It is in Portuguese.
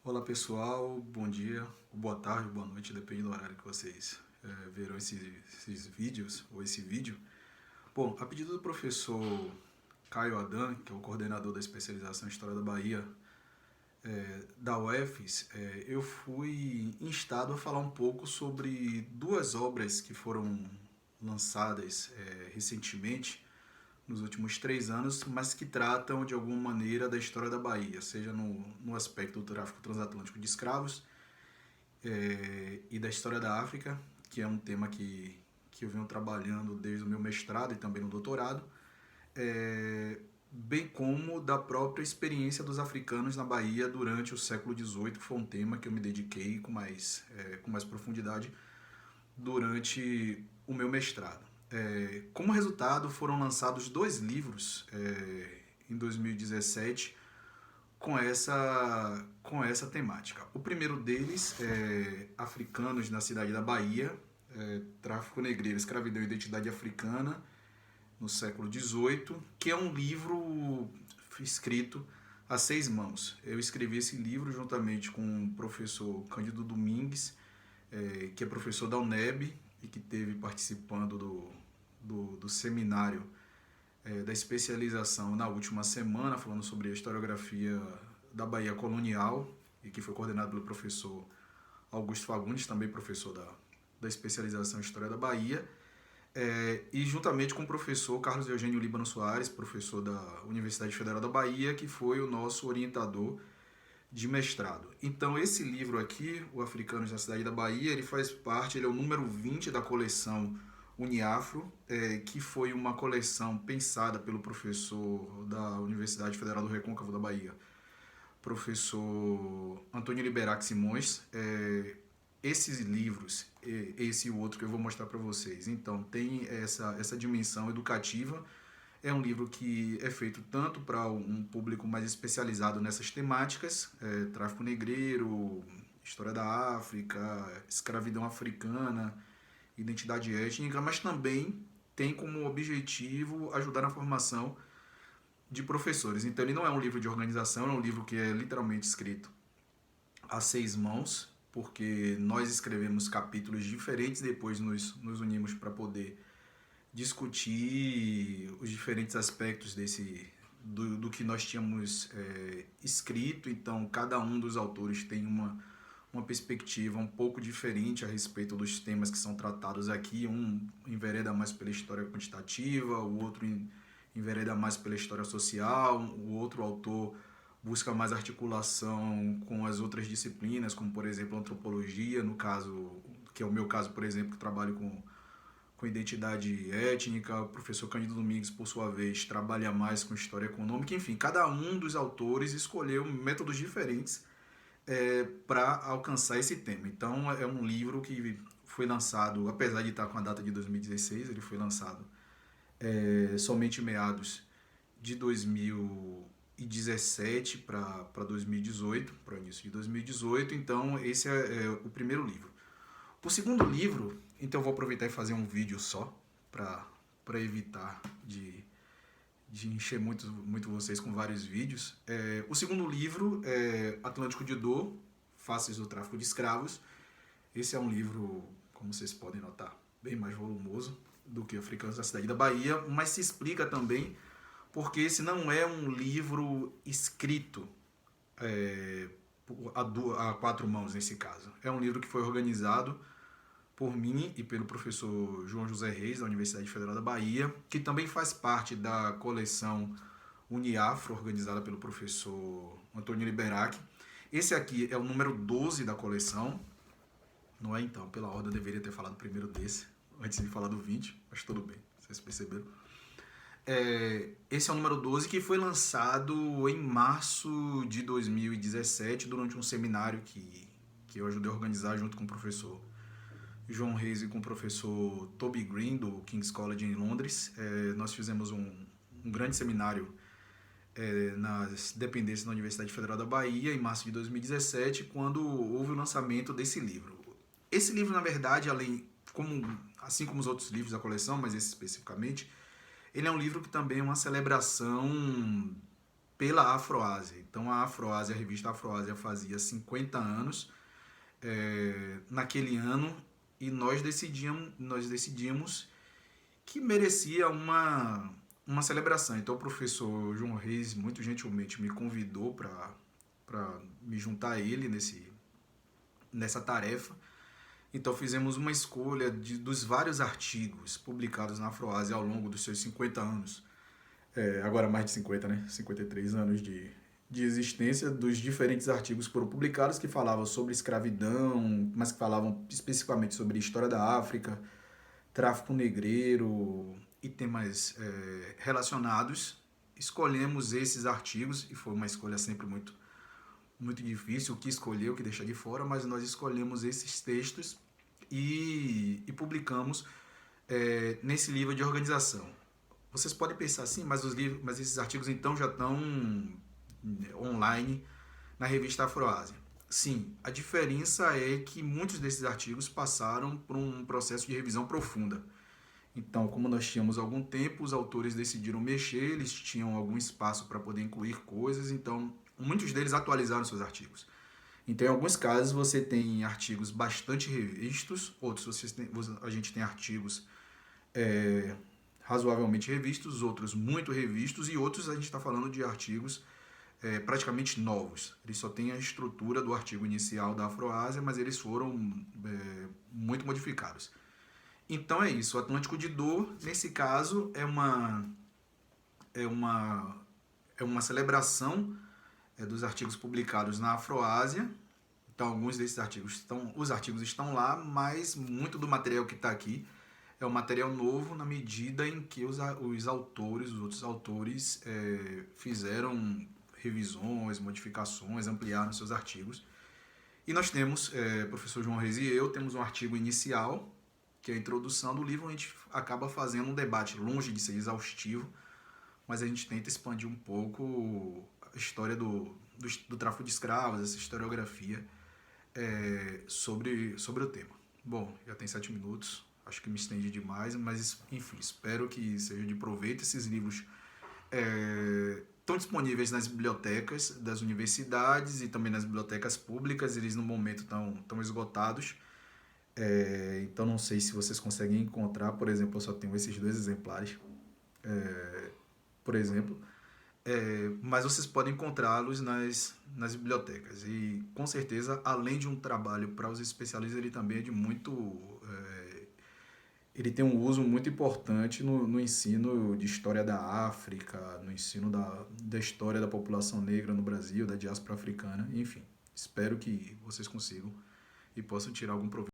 Olá pessoal, bom dia, boa tarde, boa noite, depende do horário que vocês verão esses vídeos ou esse vídeo. Bom, a pedido do professor Caio Adan, que é o coordenador da especialização em História da Bahia da UFES, eu fui instado a falar um pouco sobre duas obras que foram lançadas recentemente, nos últimos 3 anos, mas que tratam de alguma maneira da história da Bahia, seja no aspecto do tráfico transatlântico de escravos e da história da África, que é um tema que eu venho trabalhando desde o meu mestrado e também no doutorado, bem como da própria experiência dos africanos na Bahia durante o século XVIII, que foi um tema que eu me dediquei com mais profundidade durante o meu mestrado. Como resultado, foram lançados dois livros em 2017 com essa temática. O primeiro deles é Africanos na Cidade da Bahia, Tráfico Negreiro, Escravidão e Identidade Africana no século XVIII, que é um livro escrito a 6 mãos. Eu escrevi esse livro juntamente com o professor Cândido Domingues, que é professor da UNEB e que esteve participando do seminário da especialização na última semana, falando sobre a historiografia da Bahia colonial, e que foi coordenado pelo professor Augusto Fagundes, também professor da especialização em História da Bahia, e juntamente com o professor Carlos Eugênio Líbano Soares, professor da Universidade Federal da Bahia, que foi o nosso orientador de mestrado. Então esse livro aqui, O Africanos na Cidade da Bahia, ele é o número 20 da coleção Uniafro, que foi uma coleção pensada pelo professor da Universidade Federal do Recôncavo da Bahia, professor Antônio Liberac Simões. Esses livros, esse e o outro que eu vou mostrar para vocês, então tem essa dimensão educativa. É um livro que é feito tanto para um público mais especializado nessas temáticas, tráfico negreiro, história da África, escravidão africana, identidade étnica, mas também tem como objetivo ajudar na formação de professores. Então ele não é um livro de organização, é um livro que é literalmente escrito a 6 mãos, porque nós escrevemos capítulos diferentes, depois nos unimos para poder discutir os diferentes aspectos do que nós tínhamos escrito. Então cada um dos autores tem uma perspectiva um pouco diferente a respeito dos temas que são tratados aqui. Um envereda mais pela história quantitativa, o outro envereda mais pela história social, o outro autor busca mais articulação com as outras disciplinas, como por exemplo a antropologia, no caso, que é o meu caso, por exemplo, que trabalho com identidade étnica. O professor Cândido Domingues, por sua vez, trabalha mais com história econômica. Enfim, cada um dos autores escolheu métodos diferentes para alcançar esse tema. Então é um livro que foi lançado, apesar de estar com a data de 2016, ele foi lançado somente em meados de 2017 para 2018, para o início de 2018. Então esse é o primeiro livro. O segundo livro, então eu vou aproveitar e fazer um vídeo só para evitar de encher muito vocês com vários vídeos. O segundo livro é Atlântico de Dor, Faces do Tráfico de Escravos. Esse é um livro, como vocês podem notar, bem mais volumoso do que Africanos da Cidade da Bahia, mas se explica também porque esse não é um livro escrito a 4 mãos nesse caso. É um livro que foi organizado por mim e pelo professor João José Reis, da Universidade Federal da Bahia, que também faz parte da coleção Uniafro, organizada pelo professor Antônio Liberac. Esse aqui é o número 12 da coleção, não é? Então, pela ordem eu deveria ter falado primeiro desse, antes de falar do 20, mas tudo bem, vocês perceberam. Esse é o número 12, que foi lançado em março de 2017, durante um seminário que eu ajudei a organizar junto com o professor João Reis e com o professor Toby Green, do King's College em Londres. Nós fizemos um grande seminário nas dependências da Universidade Federal da Bahia, em março de 2017, quando houve o lançamento desse livro. Esse livro, na verdade, assim como os outros livros da coleção, mas esse especificamente, ele é um livro que também é uma celebração pela Afroásia. Então a Afroásia, a revista Afroásia fazia 50 anos naquele ano, e nós decidimos que merecia uma celebração. Então o professor João Reis muito gentilmente me convidou para me juntar a ele nessa tarefa. Então fizemos uma escolha dos vários artigos publicados na Afroásia ao longo dos seus 50 anos, agora mais de 50, né? 53 anos de existência, dos diferentes artigos que foram publicados, que falavam sobre escravidão, mas que falavam especificamente sobre a história da África, tráfico negreiro e temas relacionados. Escolhemos esses artigos, e foi uma escolha sempre muito difícil o que escolher, o que deixar de fora, mas nós escolhemos esses textos e publicamos nesse livro de organização. Vocês podem pensar assim, mas esses artigos então já estão online na revista Afroásia. Sim, a diferença é que muitos desses artigos passaram por um processo de revisão profunda. Então, como nós tínhamos algum tempo, os autores decidiram mexer, eles tinham algum espaço para poder incluir coisas, então muitos deles atualizaram seus artigos. Então, em alguns casos, você tem artigos bastante revistos, outros a gente tem artigos razoavelmente revistos, outros muito revistos, e outros a gente está falando de artigos praticamente novos. Eles só têm a estrutura do artigo inicial da Afroásia, mas eles foram muito modificados. Então é isso, o Atlântico de Dor, nesse caso, é uma celebração dos artigos publicados na Afroásia. Então alguns desses artigos estão lá, mas muito do material que está aqui é um material novo na medida em que os outros autores fizeram revisões, modificações, ampliaram seus artigos. E nós temos, professor João Reis e eu, temos um artigo inicial, que é a introdução do livro. A gente acaba fazendo um debate longe de ser exaustivo, mas a gente tenta expandir um pouco a história do tráfico de escravos, essa historiografia sobre o tema. Bom, já tem 7 minutos, acho que me estendi demais, mas enfim, espero que seja de proveito. Esses livros estão disponíveis nas bibliotecas das universidades e também nas bibliotecas públicas. Eles no momento estão esgotados. Então não sei se vocês conseguem encontrar. Por exemplo, eu só tenho esses 2 exemplares, por exemplo, mas vocês podem encontrá-los nas bibliotecas. E com certeza, além de um trabalho para os especialistas, ele também é de ele tem um uso muito importante no ensino de história da África, no ensino da história da população negra no Brasil, da diáspora africana, enfim. Espero que vocês consigam e possam tirar algum proveito.